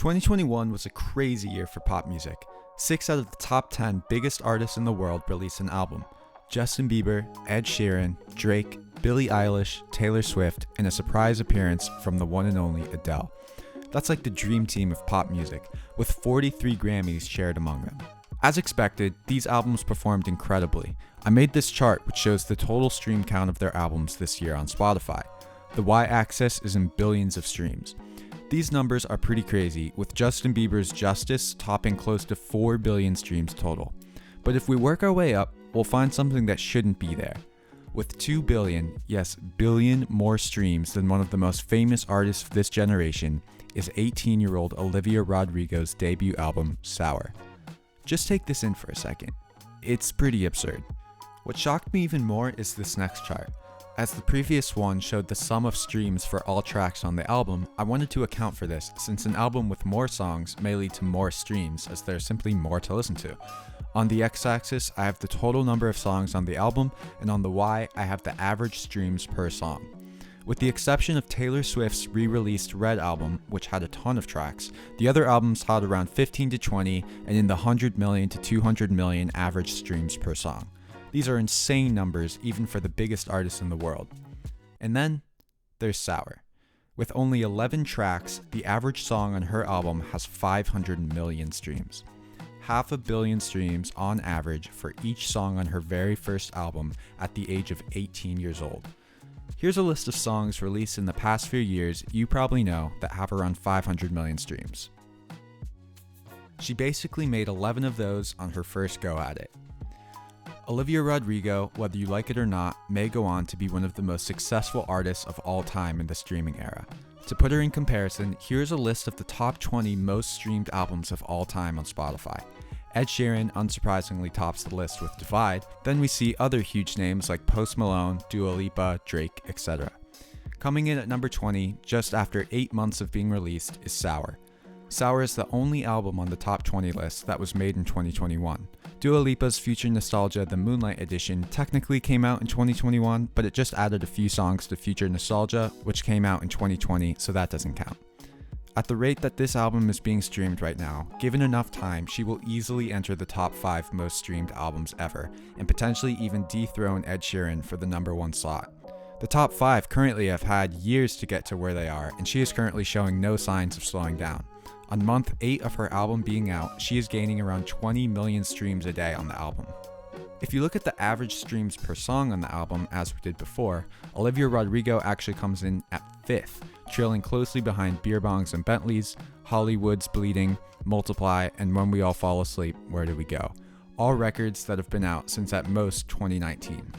2021 was a crazy year for pop music. 6 out of the top 10 biggest artists in the world released an album. Justin Bieber, Ed Sheeran, Drake, Billie Eilish, Taylor Swift, and a surprise appearance from the one and only Adele. That's like the dream team of pop music, with 43 Grammys shared among them. As expected, these albums performed incredibly. I made this chart which shows the total stream count of their albums this year on Spotify. The y-axis is in billions of streams. These numbers are pretty crazy, with Justin Bieber's Justice topping close to 4 billion streams total. But if we work our way up, we'll find something that shouldn't be there. With 2 billion, yes, billion more streams than one of the most famous artists of this generation is 18-year-old Olivia Rodrigo's debut album, Sour. Just take this in for a second. It's pretty absurd. What shocked me even more is this next chart. As the previous one showed the sum of streams for all tracks on the album, I wanted to account for this since an album with more songs may lead to more streams as there's simply more to listen to. On the x-axis, I have the total number of songs on the album, and on the y, I have the average streams per song. With the exception of Taylor Swift's re-released Red album, which had a ton of tracks, the other albums had around 15 to 20 and in the 100 million to 200 million average streams per song. These are insane numbers even for the biggest artists in the world. And then, there's Sour. With only 11 tracks, the average song on her album has 500 million streams. 500 million streams on average for each song on her very first album at the age of 18 years old. Here's a list of songs released in the past few years you probably know that have around 500 million streams. She basically made 11 of those on her first go at it. Olivia Rodrigo, whether you like it or not, may go on to be one of the most successful artists of all time in the streaming era. To put her in comparison, here's a list of the top 20 most streamed albums of all time on Spotify. Ed Sheeran unsurprisingly tops the list with Divide, then we see other huge names like Post Malone, Dua Lipa, Drake, etc. Coming in at number 20, just after 8 months of being released, is Sour. Sour is the only album on the top 20 list that was made in 2021. Dua Lipa's Future Nostalgia The Moonlight Edition technically came out in 2021, but it just added a few songs to Future Nostalgia, which came out in 2020, so that doesn't count. At the rate that this album is being streamed right now, given enough time, she will easily enter the top 5 most streamed albums ever, and potentially even dethrone Ed Sheeran for the number 1 slot. The top 5 currently have had years to get to where they are, and she is currently showing no signs of slowing down. On month 8 of her album being out, she is gaining around 20 million streams a day on the album. If you look at the average streams per song on the album, as we did before, Olivia Rodrigo actually comes in at 5th, trailing closely behind Beer Bongs and Bentleys, Hollywood's Bleeding, Multiply, and When We All Fall Asleep, Where Do We Go? All records that have been out since at most 2019.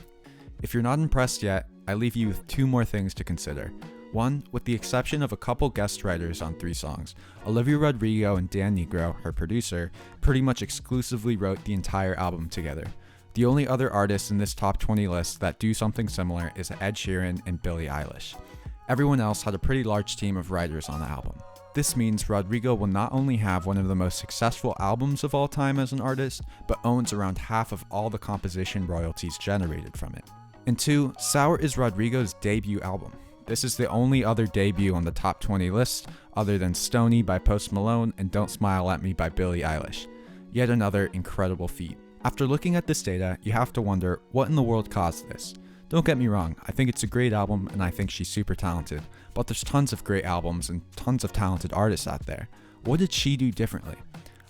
If you're not impressed yet, I leave you with 2 more things to consider. 1, with the exception of a couple guest writers on 3 songs, Olivia Rodrigo and Dan Nigro, her producer, pretty much exclusively wrote the entire album together. The only other artists in this top 20 list that do something similar is Ed Sheeran and Billie Eilish. Everyone else had a pretty large team of writers on the album. This means Rodrigo will not only have one of the most successful albums of all time as an artist, but owns around half of all the composition royalties generated from it. And 2, Sour is Rodrigo's debut album. This is the only other debut on the top 20 list, other than Stoney by Post Malone and Don't Smile at Me by Billie Eilish. Yet another incredible feat. After looking at this data, you have to wonder, what in the world caused this? Don't get me wrong, I think it's a great album and I think she's super talented, but there's tons of great albums and tons of talented artists out there. What did she do differently?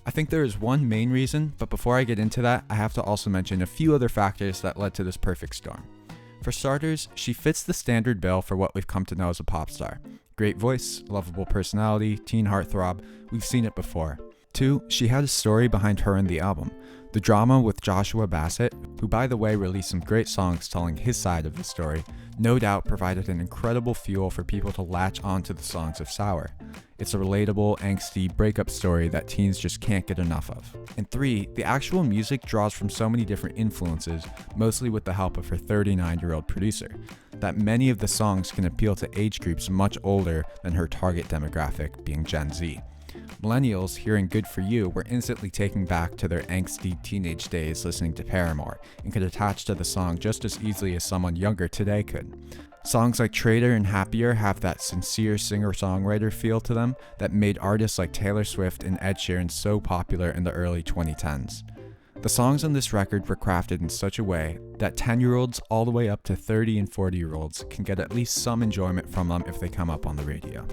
I think there is one main reason, but before I get into that, I have to also mention a few other factors that led to this perfect storm. For starters, she fits the standard bill for what we've come to know as a pop star. Great voice, lovable personality, teen heartthrob, we've seen it before. 2, she had a story behind her and the album. The drama with Joshua Bassett, who by the way released some great songs telling his side of the story, no doubt provided an incredible fuel for people to latch onto the songs of Sour. It's a relatable, angsty breakup story that teens just can't get enough of. And 3, the actual music draws from so many different influences, mostly with the help of her 39-year-old producer, that many of the songs can appeal to age groups much older than her target demographic, being Gen Z. Millennials hearing Good For You were instantly taken back to their angsty teenage days listening to Paramore, and could attach to the song just as easily as someone younger today could. Songs like Traitor and Happier have that sincere singer-songwriter feel to them that made artists like Taylor Swift and Ed Sheeran so popular in the early 2010s. The songs on this record were crafted in such a way that 10-year-olds all the way up to 30 and 40-year-olds can get at least some enjoyment from them if they come up on the radio.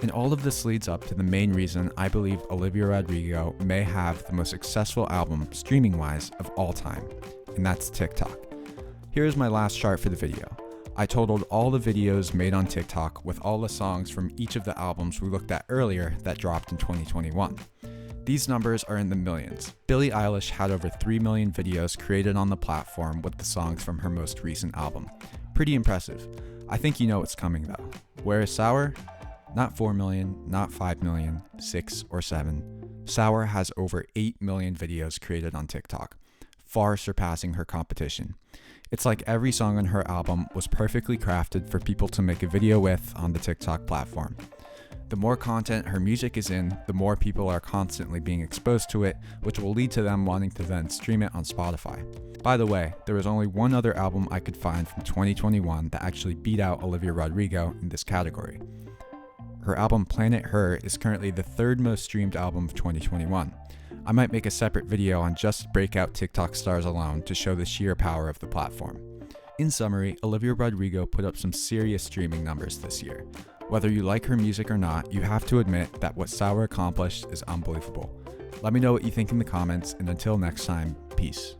And all of this leads up to the main reason I believe Olivia Rodrigo may have the most successful album, streaming-wise, of all time, and that's TikTok. Here is my last chart for the video. I totaled all the videos made on TikTok with all the songs from each of the albums we looked at earlier that dropped in 2021. These numbers are in the millions. Billie Eilish had over 3 million videos created on the platform with the songs from her most recent album. Pretty impressive. I think you know what's coming though. Where is Sour? Not 4 million, not 5 million, 6 or 7. Sour has over 8 million videos created on TikTok, far surpassing her competition. It's like every song on her album was perfectly crafted for people to make a video with on the TikTok platform. The more content her music is in, the more people are constantly being exposed to it, which will lead to them wanting to then stream it on Spotify. By the way, there was only one other album I could find from 2021 that actually beat out Olivia Rodrigo in this category. Her album Planet Her is currently the third most streamed album of 2021. I might make a separate video on just breakout TikTok stars alone to show the sheer power of the platform. In summary, Olivia Rodrigo put up some serious streaming numbers this year. Whether you like her music or not, you have to admit that what Sour accomplished is unbelievable. Let me know what you think in the comments, and until next time, peace.